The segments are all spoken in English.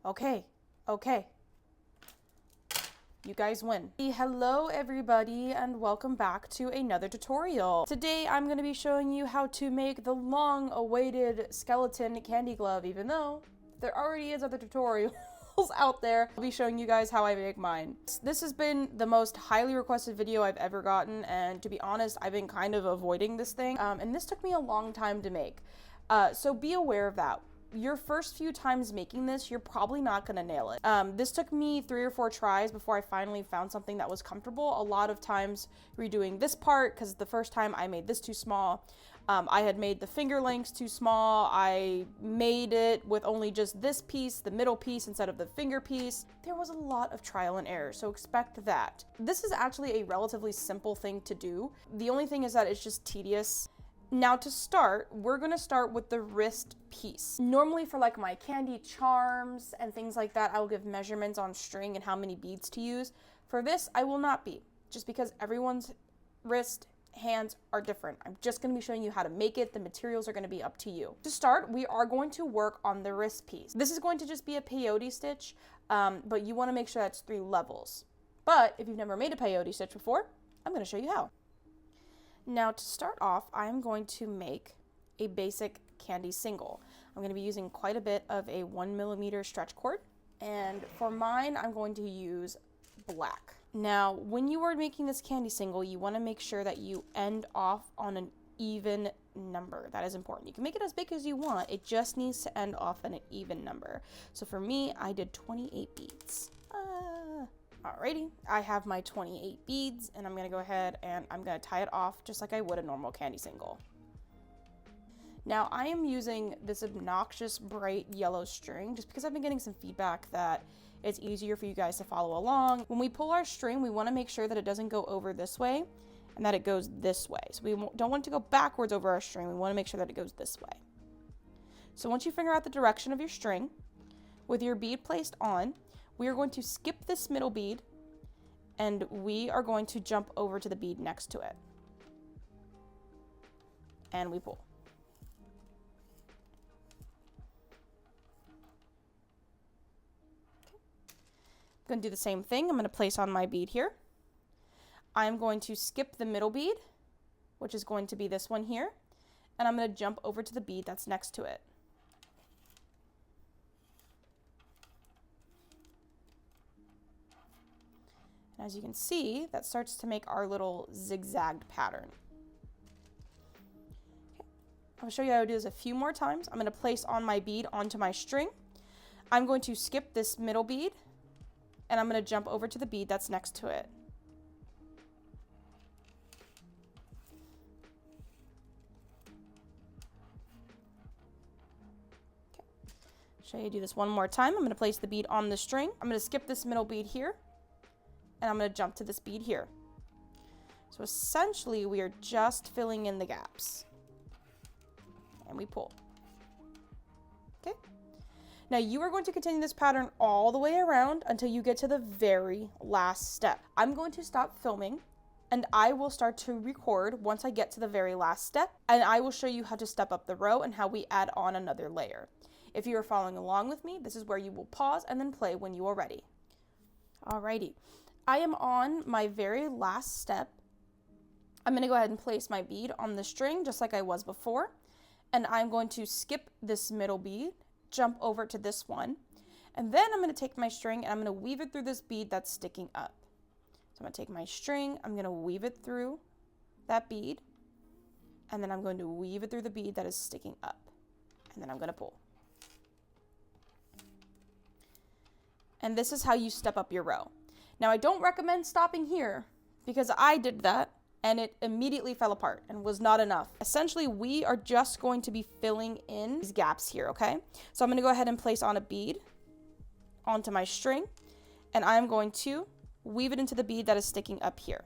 Okay. You guys win. Hello everybody and welcome back to another tutorial. Today I'm going to be showing you how to make the long awaited skeleton candy glove, even though there already is other tutorials out there. I'll be showing you guys how I make mine. This has been the most highly requested video I've ever gotten, and to be honest, I've been kind of avoiding this thing, and this took me a long time to make. So be aware of that. Your first few times making this, you're probably not gonna nail it. This took me 3 or 4 tries before I finally found something that was comfortable. A lot of times redoing this part, because the first time I made this too small. I had made the finger lengths too small. I made it with only just this piece, the middle piece, instead of the finger piece. There was a lot of trial and error, so expect that. This is actually a relatively simple thing to do. The only thing is that it's just tedious. Now to start, we're gonna start with the wrist piece. Normally for like my candy charms and things like that, I will give measurements on string and how many beads to use. For this, I will not be, just because everyone's wrist, hands are different. I'm just gonna be showing you how to make it. The materials are gonna be up to you. To start, we are going to work on the wrist piece. This is going to just be a peyote stitch, but you wanna make sure that's 3 levels. But if you've never made a peyote stitch before, I'm gonna show you how. Now to start off, I'm going to make a basic candy single. I'm going to be using quite a bit of a 1mm stretch cord, and for mine I'm going to use black. Now when you are making this candy single, you want to make sure that you end off on an even number. That is important. You can make it as big as you want, it just needs to end off on an even number. So for me, I did 28 beads. Alrighty, I have my 28 beads, and I'm gonna go ahead and I'm gonna tie it off just like I would a normal candy single. Now I am using this obnoxious bright yellow string just because I've been getting some feedback that it's easier for you guys to follow along. When we pull our string, we want to make sure that it doesn't go over this way and that it goes this way. So we don't want it to go backwards over our string. We want to make sure that it goes this way. So once you figure out the direction of your string, with your bead placed on, we are going to skip this middle bead and we are going to jump over to the bead next to it. And we pull. Okay. I'm going to do the same thing. I'm going to place on my bead here. I'm going to skip the middle bead, which is going to be this one here, and I'm going to jump over to the bead that's next to it. As you can see, that starts to make our little zigzagged pattern. Okay. I'll show you how to do this a few more times. I'm going to place on my bead onto my string. I'm going to skip this middle bead, and I'm going to jump over to the bead that's next to it. Okay. Show you how to do this one more time. I'm going to place the bead on the string. I'm going to skip this middle bead here, and I'm going to jump to this bead here. So essentially we are just filling in the gaps. And we pull. Okay. Now you are going to continue this pattern all the way around until you get to the very last step. I'm going to stop filming and I will start to record once I get to the very last step, and I will show you how to step up the row and how we add on another layer. If you are following along with me, this is where you will pause and then play when you are ready. Alrighty. I am on my very last step. I'm going to go ahead and place my bead on the string just like I was before. And I'm going to skip this middle bead, jump over to this one. And then I'm going to take my string and I'm going to weave it through this bead that's sticking up. So I'm going to take my string, I'm going to weave it through that bead. And then I'm going to weave it through the bead that is sticking up. And then I'm going to pull. And this is how you step up your row. Now, I don't recommend stopping here because I did that and it immediately fell apart and was not enough. Essentially, we are just going to be filling in these gaps here, okay? So I'm going to go ahead and place on a bead onto my string, and I'm going to weave it into the bead that is sticking up here.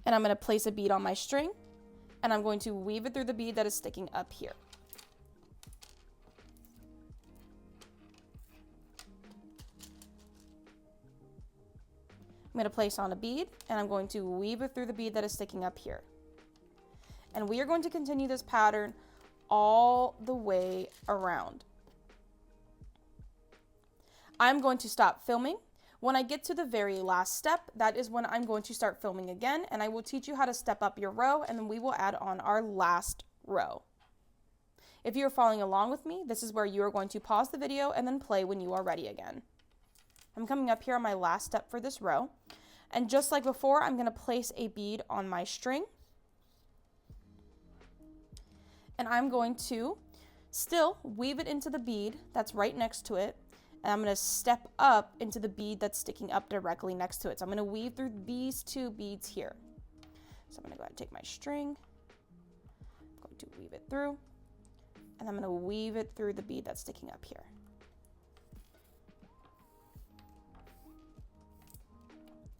And I'm going to place a bead on my string, and I'm going to weave it through the bead that is sticking up here. going to place on a bead, and I'm going to weave it through the bead that is sticking up here. And we are going to continue this pattern all the way around. I'm going to stop filming. When I get to the very last step, that is when I'm going to start filming again, and I will teach you how to step up your row, and then we will add on our last row. If you're following along with me, this is where you are going to pause the video and then play when you are ready again. I'm coming up here on my last step for this row, and just like before, I'm going to place a bead on my string, and I'm going to still weave it into the bead that's right next to it, and I'm going to step up into the bead that's sticking up directly next to it. So I'm going to weave through these two beads here. So I'm going to go ahead and take my string, I'm going to weave it through, and I'm going to weave it through the bead that's sticking up here.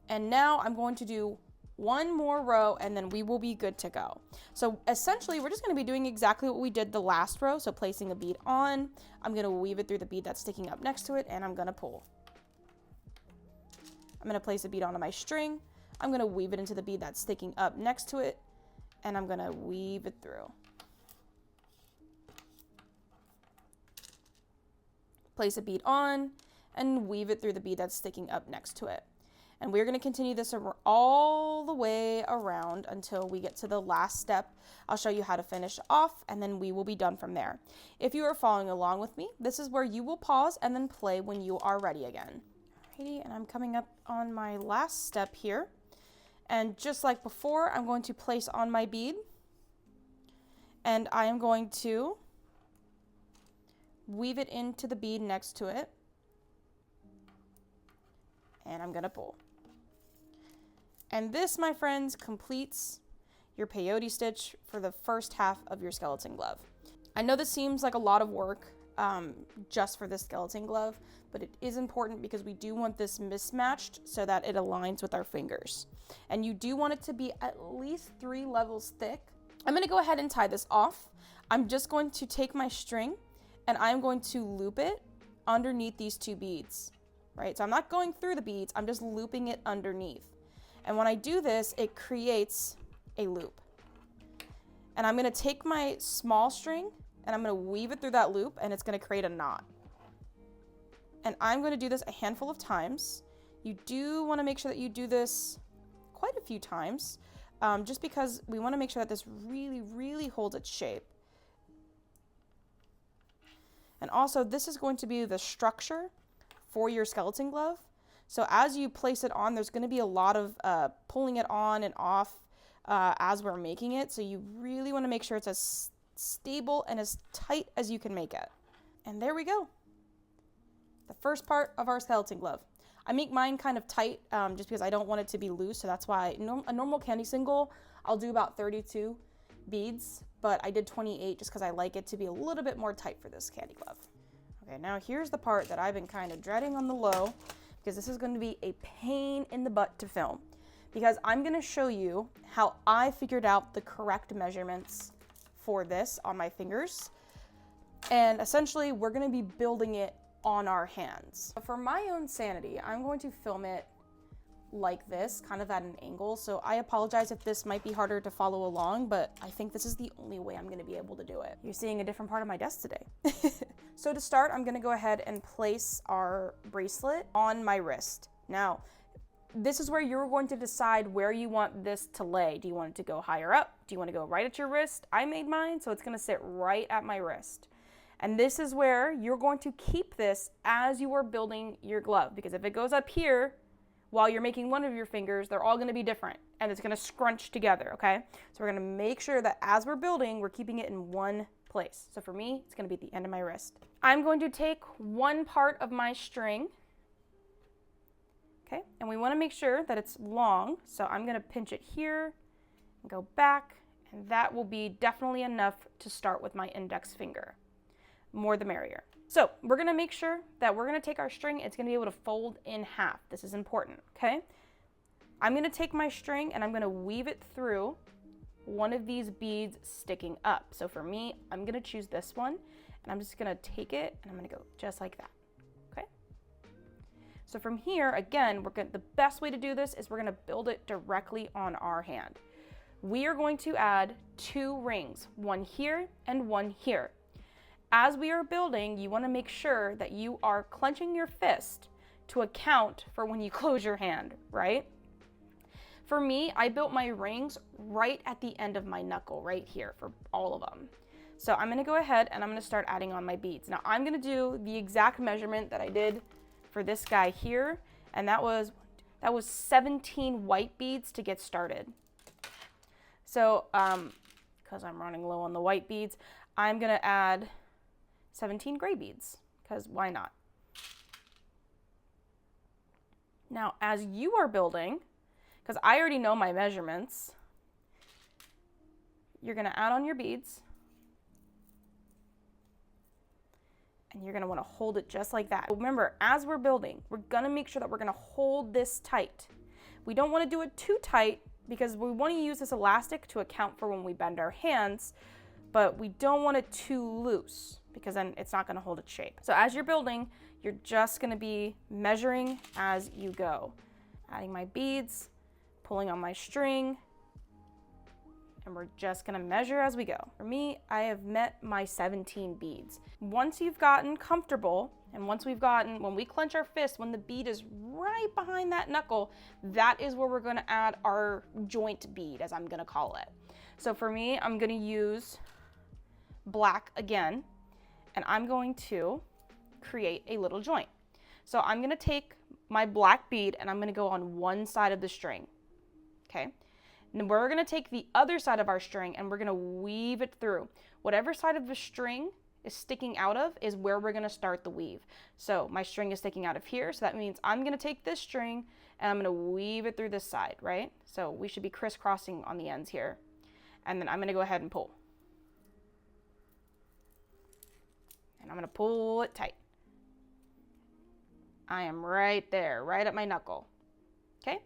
And now I'm going to do one more row, and then we will be good to go. So essentially, we're just going to be doing exactly what we did the last row. So placing a bead on, I'm going to weave it through the bead that's sticking up next to it, and I'm going to pull. I'm going to place a bead onto my string. I'm going to weave it into the bead that's sticking up next to it, and I'm going to weave it through. Place a bead on, and weave it through the bead that's sticking up next to it. And we're going to continue this all the way around until we get to the last step. I'll show you how to finish off, and then we will be done from there. If you are following along with me, this is where you will pause and then play when you are ready again. Alrighty, and I'm coming up on my last step here. And just like before, I'm going to place on my bead, and I am going to weave it into the bead next to it, and I'm going to pull. And this, my friends, completes your peyote stitch for the first half of your skeleton glove. I know this seems like a lot of work just for this skeleton glove, but it is important because we do want this mismatched so that it aligns with our fingers. And you do want it to be at least 3 levels thick. I'm going to go ahead and tie this off. I'm just going to take my string and I'm going to loop it underneath these 2 beads, right? So I'm not going through the beads, I'm just looping it underneath. And when I do this, it creates a loop. And I'm going to take my small string and I'm going to weave it through that loop, and it's going to create a knot. And I'm going to do this a handful of times. You do want to make sure that you do this quite a few times, just because we want to make sure that this really, really holds its shape. And also, this is going to be the structure for your skeleton glove. So as you place it on, there's going to be a lot of pulling it on and off as we're making it. So you really want to make sure it's as stable and as tight as you can make it. And there we go. The first part of our skeleton glove. I make mine kind of tight just because I don't want it to be loose. So that's why a normal candy single, I'll do about 32 beads, but I did 28 just because I like it to be a little bit more tight for this candy glove. Okay, now here's the part that I've been kind of dreading on the low, because this is going to be a pain in the butt to film, because I'm going to show you how I figured out the correct measurements for this on my fingers. And essentially, we're going to be building it on our hands. For my own sanity, I'm going to film it like this, kind of at an angle. So I apologize if this might be harder to follow along, but I think this is the only way I'm going to be able to do it. You're seeing a different part of my desk today. So to start, I'm going to go ahead and place our bracelet on my wrist. Now, this is where you're going to decide where you want this to lay. Do you want it to go higher up? Do you want to go right at your wrist? I made mine, so it's going to sit right at my wrist. And this is where you're going to keep this as you are building your glove, because if it goes up here, while you're making one of your fingers, they're all going to be different, and it's going to scrunch together, okay? So we're going to make sure that as we're building, we're keeping it in one place. So for me, it's going to be at the end of my wrist. I'm going to take one part of my string, okay? And we want to make sure that it's long, so I'm going to pinch it here and go back, and that will be definitely enough to start with my index finger. More the merrier. So we're going to make sure that we're going to take our string, it's going to be able to fold in half. This is important, okay? I'm going to take my string and I'm going to weave it through one of these beads sticking up. So for me, I'm going to choose this one, and I'm just going to take it and I'm going to go just like that, okay? So from here, again, the best way to do this is we're gonna build it directly on our hand. We are going to add 2 rings, one here and one here. As we are building, you wanna make sure that you are clenching your fist to account for when you close your hand, right? For me, I built my rings right at the end of my knuckle, right here, for all of them. So I'm gonna go ahead and I'm gonna start adding on my beads. Now I'm gonna do the exact measurement that I did for this guy here, and that was 17 white beads to get started. So, because I'm running low on the white beads, I'm gonna add 17 gray beads, because why not? Now, as you are building, because I already know my measurements, you're gonna add on your beads, and you're gonna wanna hold it just like that. Remember, as we're building, we're gonna make sure that we're gonna hold this tight. We don't wanna do it too tight because we wanna use this elastic to account for when we bend our hands, but we don't want it too loose because then it's not gonna hold its shape. So as you're building, you're just gonna be measuring as you go. Adding my beads, pulling on my string, and we're just gonna measure as we go. For me, I have met my 17 beads. Once you've gotten comfortable, and when we clench our fist, when the bead is right behind that knuckle, that is where we're gonna add our joint bead, as I'm gonna call it. So for me, I'm gonna use black again, and I'm going to create a little joint. So I'm gonna take my black bead and I'm gonna go on one side of the string, okay? And we're gonna take the other side of our string and we're gonna weave it through. Whatever side of the string is sticking out of is where we're gonna start the weave. So my string is sticking out of here, so that means I'm gonna take this string and I'm gonna weave it through this side, right? So we should be crisscrossing on the ends here. And then I'm gonna go ahead and pull. And I'm gonna pull it tight. I am right there, right at my knuckle, okay?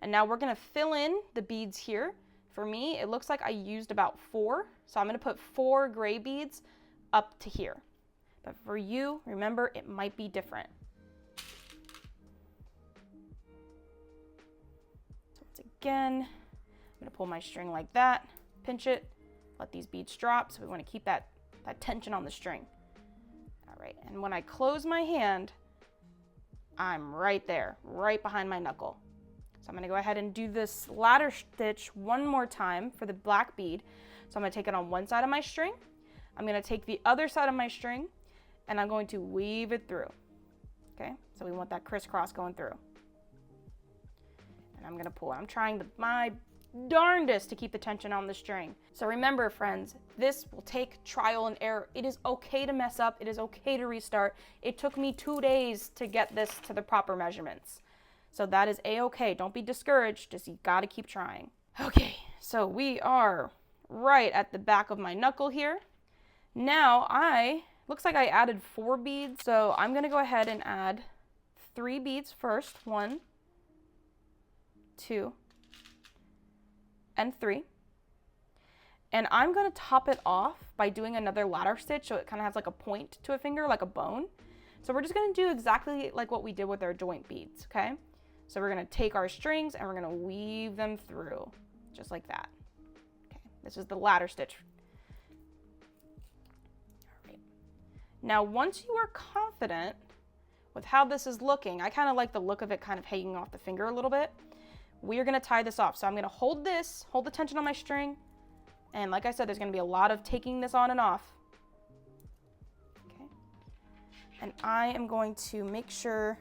And now we're gonna fill in the beads here. For me, it looks like I used about 4, so I'm gonna put 4 gray beads up to here. But for you, remember, it might be different. So once again, I'm gonna pull my string like that, pinch it, let these beads drop, so we wanna keep that tension on the string. All right, and when I close my hand, I'm right there, right behind my knuckle. So I'm gonna go ahead and do this ladder stitch one more time for the black bead. So I'm gonna take it on one side of my string. I'm gonna take the other side of my string and I'm going to weave it through. Okay, so we want that crisscross going through. And I'm gonna pull. I'm trying my darndest to keep the tension on the string. So remember, friends, this will take trial and error. It is okay to mess up. It is okay to restart. It took me 2 days to get this to the proper measurements. So that is a-okay. Don't be discouraged. Just you gotta keep trying. Okay, so we are right at the back of my knuckle here. Now looks like I added 4 beads. So I'm gonna go ahead and add 3 beads first. 1, 2, and 3. And I'm gonna top it off by doing another ladder stitch so it kind of has like a point to a finger, like a bone. So we're just gonna do exactly like what we did with our joint beads, okay? So we're gonna take our strings and we're gonna weave them through, just like that. Okay, this is the ladder stitch. All right. Now, once you are confident with how this is looking, I kind of like the look of it kind of hanging off the finger a little bit. We are gonna tie this off. So I'm gonna hold the tension on my string. And like I said, there's gonna be a lot of taking this on and off. Okay. And I am going to make sure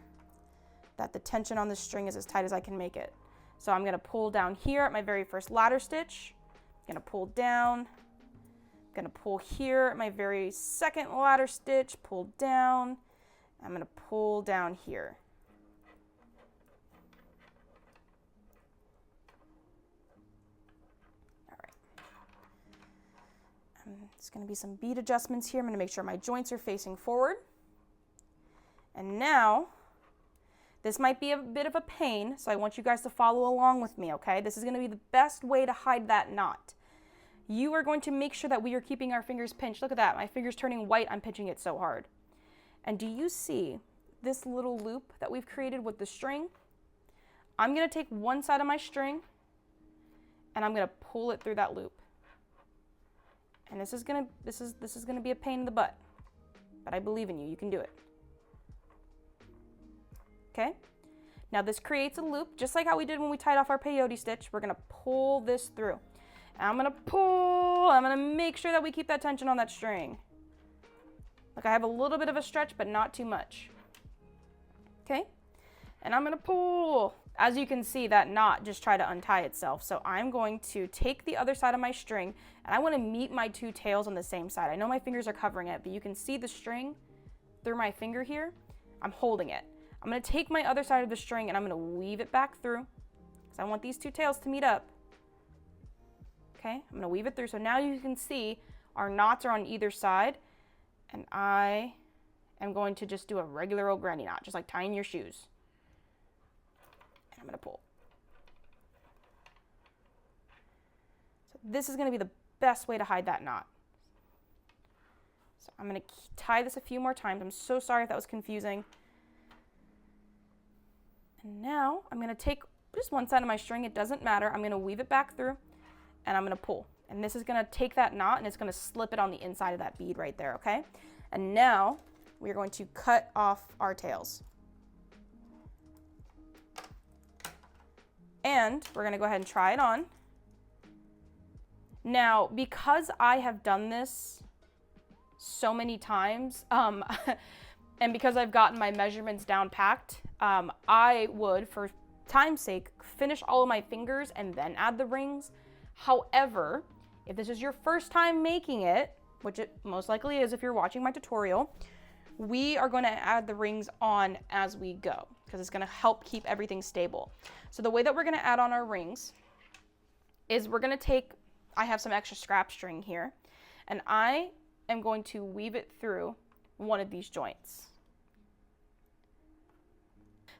that the tension on the string is as tight as I can make it. So I'm gonna pull down here at my very first ladder stitch. I'm gonna pull down. I'm gonna pull here at my very second ladder stitch, pull down. I'm gonna pull down here. There's going to be some bead adjustments here. I'm going to make sure my joints are facing forward. And now, this might be a bit of a pain, so I want you guys to follow along with me, okay? This is going to be the best way to hide that knot. You are going to make sure that we are keeping our fingers pinched. Look at that. My finger's turning white. I'm pinching it so hard. And do you see this little loop that we've created with the string, I'm going to take one side of my string and I'm going to pull it through that loop. And this is going to be a pain in the butt, but I believe in you. You can do it. Okay? Now this creates a loop, just like how we did when we tied off our peyote stitch. We're going to pull this through. And I'm going to pull. I'm going to make sure that we keep that tension on that string. Look, I have a little bit of a stretch, but not too much. Okay? And I'm going to pull. As you can see, that knot just tried to untie itself. So I'm going to take the other side of my string, and I want to meet my two tails on the same side. I know my fingers are covering it, but you can see the string through my finger here. I'm holding it. I'm going to take my other side of the string, and I'm going to weave it back through, because I want these two tails to meet up. Okay? I'm going to weave it through. So now you can see our knots are on either side, and I am going to just do a regular old granny knot, just like tying your shoes. I'm going to pull. So this is going to be the best way to hide that knot. So I'm going to tie this a few more times. I'm so sorry if that was confusing. And now I'm going to take just one side of my string. It doesn't matter. I'm going to weave it back through and I'm going to pull. And this is going to take that knot and it's going to slip it on the inside of that bead right there, okay? And now we're going to cut off our tails. And we're going to go ahead and try it on. Now, because I have done this so many times, and because I've gotten my measurements down packed, I would, for time's sake, finish all of my fingers and then add the rings. However, if this is your first time making it, which it most likely is if you're watching my tutorial, we are going to add the rings on as we go, because it's going to help keep everything stable. So the way that we're going to add on our rings is we're going to take, I have some extra scrap string here, and I am going to weave it through one of these joints.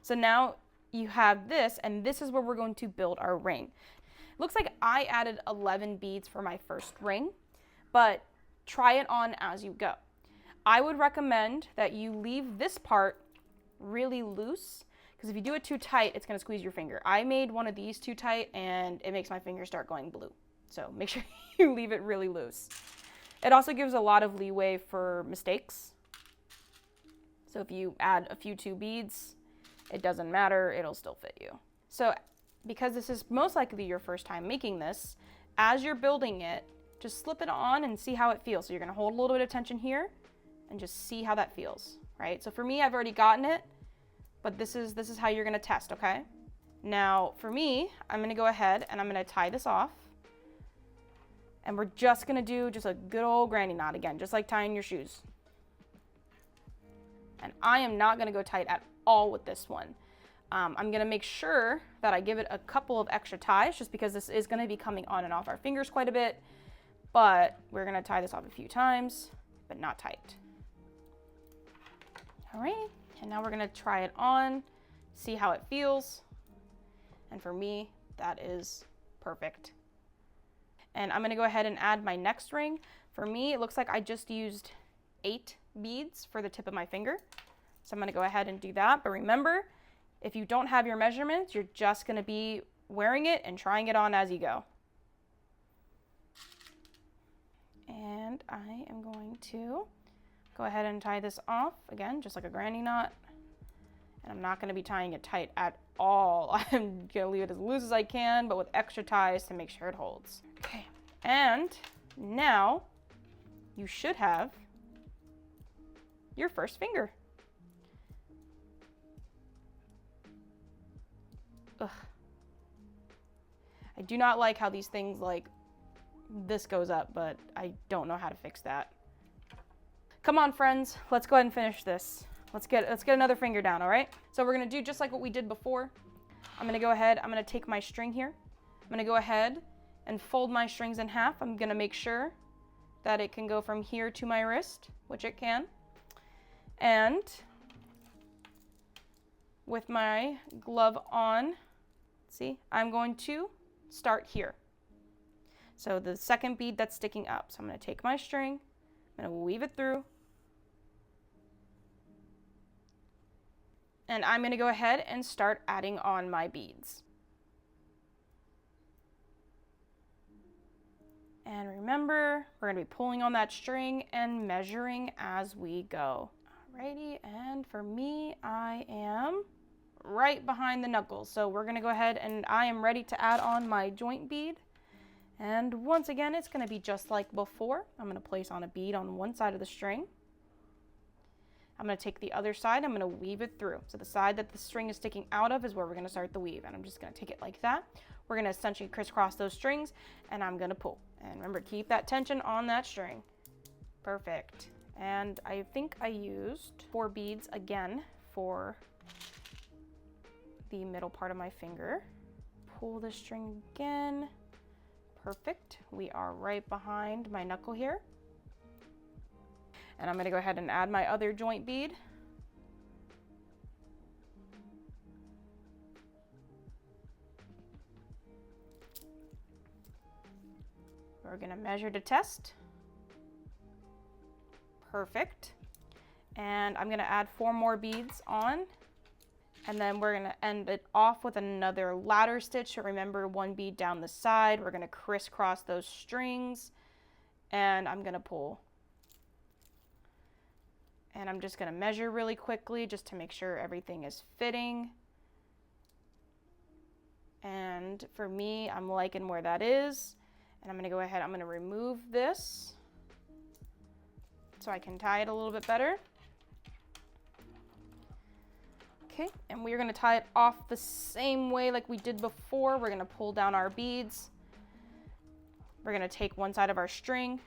So now you have this, and this is where we're going to build our ring. It looks like I added 11 beads for my first ring, but try it on as you go. I would recommend that you leave this part really loose, because if you do it too tight, it's going to squeeze your finger. I made one of these too tight and it makes my finger start going blue. So make sure you leave it really loose. It also gives a lot of leeway for mistakes. So if you add a few too beads, it doesn't matter, it'll still fit you. So because this is most likely your first time making this, as you're building it, just slip it on and see how it feels. So you're going to hold a little bit of tension here and just see how that feels, right? So for me, I've already gotten it, but this is how you're going to test, okay? Now for me, I'm going to go ahead and I'm going to tie this off, and we're just going to do just a good old granny knot again, just like tying your shoes. And I am not going to go tight at all with this one. I'm going to make sure that I give it a couple of extra ties, just because this is going to be coming on and off our fingers quite a bit, but we're going to tie this off a few times, but not tight. All right, and now we're going to try it on, see how it feels. And for me, that is perfect. And I'm going to go ahead and add my next ring. For me, it looks like I just used 8 beads for the tip of my finger. So I'm going to go ahead and do that. But remember, if you don't have your measurements, you're just going to be wearing it and trying it on as you go. And I am going to go ahead and tie this off, again, just like a granny knot. And I'm not going to be tying it tight at all. I'm going to leave it as loose as I can, but with extra ties to make sure it holds. Okay, and now you should have your first finger. Ugh. I do not like how these things, like, this goes up, but I don't know how to fix that. Come on, friends, let's go ahead and finish this. Let's get another finger down, all right? So we're gonna do just like what we did before. I'm gonna go ahead, I'm gonna take my string here. I'm gonna go ahead and fold my strings in half. I'm gonna make sure that it can go from here to my wrist, which it can. And with my glove on, see, I'm going to start here. So the second bead that's sticking up. So I'm gonna take my string, I'm gonna weave it through, And I'm gonna go ahead and start adding on my beads. And remember, we're gonna be pulling on that string and measuring as we go. Alrighty, and for me, I am right behind the knuckles. So we're gonna go ahead and I am ready to add on my joint bead. And once again, it's gonna be just like before. I'm gonna place on a bead on one side of the string. I'm gonna take the other side, I'm gonna weave it through. So the side that the string is sticking out of is where we're gonna start the weave. And I'm just gonna take it like that. We're gonna essentially crisscross those strings and I'm gonna pull. And remember, keep that tension on that string. Perfect. And I think I used 4 beads again for the middle part of my finger. Pull the string again. Perfect. We are right behind my knuckle here. And I'm going to go ahead and add my other joint bead. We're going to measure to test. Perfect. And I'm going to add 4 more beads on. And then we're going to end it off with another ladder stitch. So remember, 1 bead down the side. We're going to crisscross those strings. And I'm going to pull. And I'm just going to measure really quickly just to make sure everything is fitting. And for me, I'm liking where that is. And I'm going to go ahead, I'm going to remove this so I can tie it a little bit better. Okay, and we're going to tie it off the same way like we did before. We're going to pull down our beads. We're going to take one side of our string.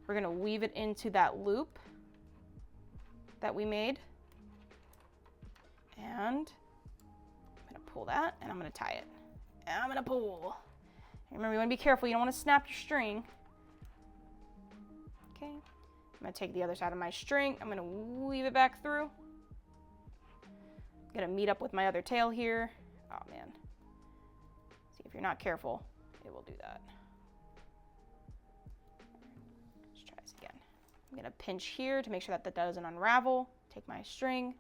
We're going to weave it into that loop that we made. And I'm going to pull that and I'm going to tie it. And I'm going to pull. Remember, you want to be careful. You don't want to snap your string. Okay, I'm going to take the other side of my string. I'm going to weave it back through. Gonna meet up with my other tail here. Oh man. See, if you're not careful, it will do that. Let's try this again. I'm gonna pinch here to make sure that that doesn't unravel. Take my string,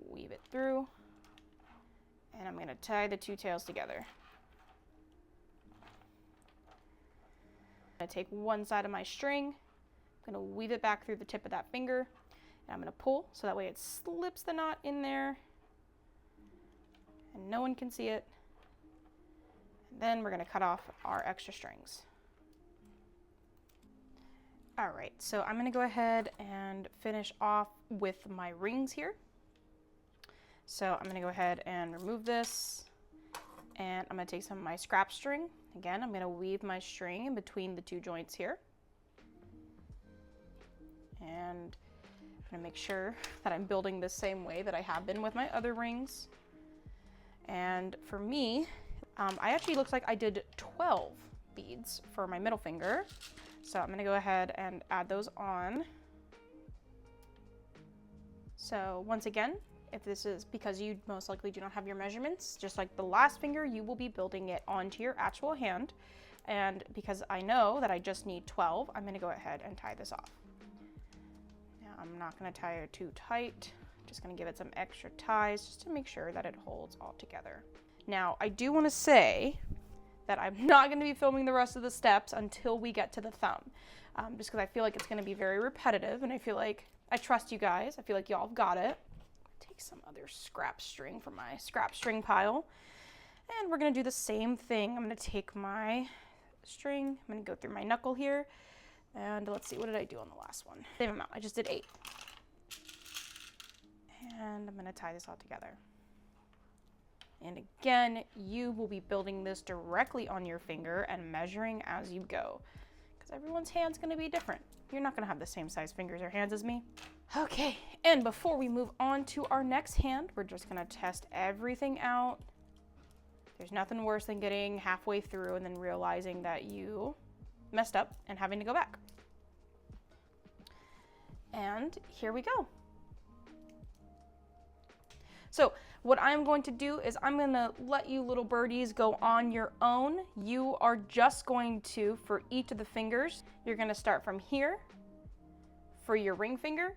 weave it through, and I'm gonna tie the 2 tails together. I'm gonna take one side of my string, I'm gonna weave it back through the tip of that finger, and I'm gonna pull so that way it slips the knot in there. And no one can see it. And then we're going to cut off our extra strings. All right, so I'm going to go ahead and finish off with my rings here. So I'm going to go ahead and remove this. And I'm going to take some of my scrap string. Again, I'm going to weave my string in between the 2 joints here. And I'm going to make sure that I'm building the same way that I have been with my other rings. And for me, I actually looks like I did 12 beads for my middle finger. So I'm gonna go ahead and add those on. So once again, if this is because you most likely do not have your measurements, just like the last finger, you will be building it onto your actual hand. And because I know that I just need 12, I'm gonna go ahead and tie this off. Now I'm not gonna tie it too tight. Just going to give it some extra ties just to make sure that it holds all together. Now, I do want to say that I'm not going to be filming the rest of the steps until we get to the thumb, just because I feel like it's going to be very repetitive, and I feel like I trust you guys. I feel like y'all have got it. Take some other scrap string from my scrap string pile, and we're going to do the same thing. I'm going to take my string, I'm going to go through my knuckle here, and let's see, what did I do on the last one? Same amount. I just did 8. And I'm going to tie this all together. And again, you will be building this directly on your finger and measuring as you go, because everyone's hand's going to be different. You're not going to have the same size fingers or hands as me. Okay, and before we move on to our next hand, we're just going to test everything out. There's nothing worse than getting halfway through and then realizing that you messed up and having to go back. And here we go. So what I'm going to do is I'm going to let you little birdies go on your own. You are just going to, for each of the fingers, you're going to start from here for your ring finger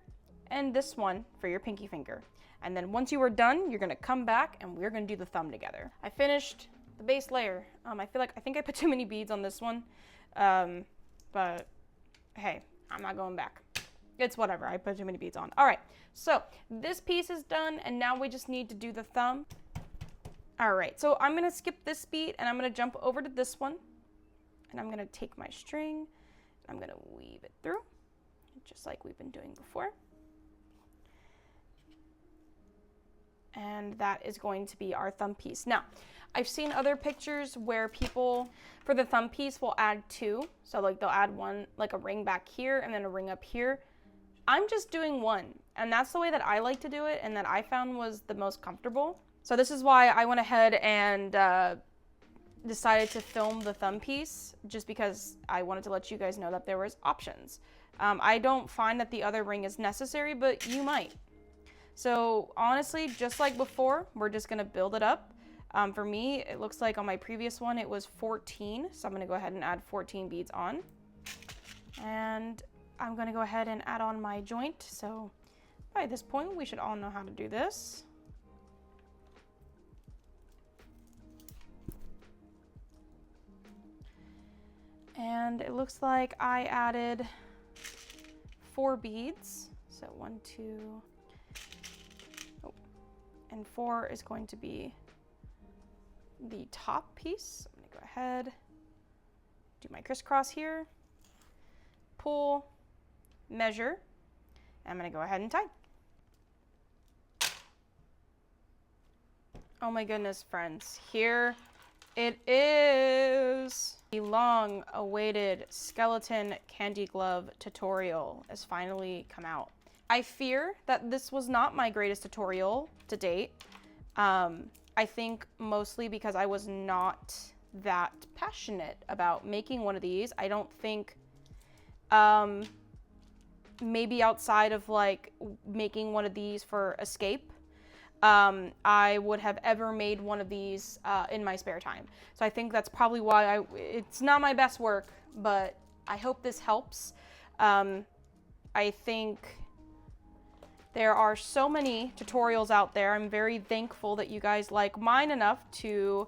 and this one for your pinky finger. And then once you are done, you're gonna come back and we're gonna do the thumb together. I finished the base layer. I think I put too many beads on this one. But hey, I'm not going back. It's whatever, I put too many beads on. All right, so this piece is done and now we just need to do the thumb. All right, so I'm gonna skip this beat and I'm gonna jump over to this one and I'm gonna take my string, I'm gonna weave it through, just like we've been doing before. And that is going to be our thumb piece. Now, I've seen other pictures where people, for the thumb piece, will add two. So like they'll add one, like a ring back here and then a ring up here. I'm just doing one, and that's the way that I like to do it and that I found was the most comfortable. So this is why I went ahead and decided to film the thumb piece, just because I wanted to let you guys know that there was options. I don't find that the other ring is necessary, but you might. So honestly, just like before, we're just gonna build it up. For me, it looks like on my previous one, it was 14. So I'm gonna go ahead and add 14 beads on. And I'm gonna go ahead and add on my joint. So by this point, we should all know how to do this. And it looks like I added 4 beads. So 1, 2, oh, and 4 is going to be the top piece. I'm gonna go ahead, do my crisscross here, pull, measure, and I'm gonna go ahead and tie. Oh my goodness, friends, here it is. The long-awaited Skeleton Kandi glove tutorial has finally come out. I fear that this was not my greatest tutorial to date. I think mostly because I was not that passionate about making one of these. I don't think, maybe outside of like making one of these for escape, I would have ever made one of these in my spare time. So I think that's probably why it's not my best work, but I hope this helps. I think there are so many tutorials out there. I'm very thankful that you guys like mine enough to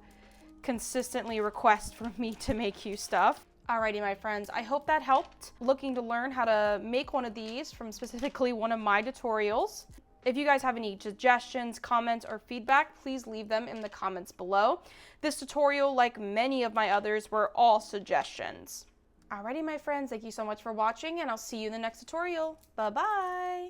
consistently request for me to make you stuff. Alrighty, my friends, I hope that helped. Looking to learn how to make one of these from specifically one of my tutorials. If you guys have any suggestions, comments, or feedback, please leave them in the comments below. This tutorial, like many of my others, were all suggestions. Alrighty, my friends, thank you so much for watching, and I'll see you in the next tutorial. Bye-bye!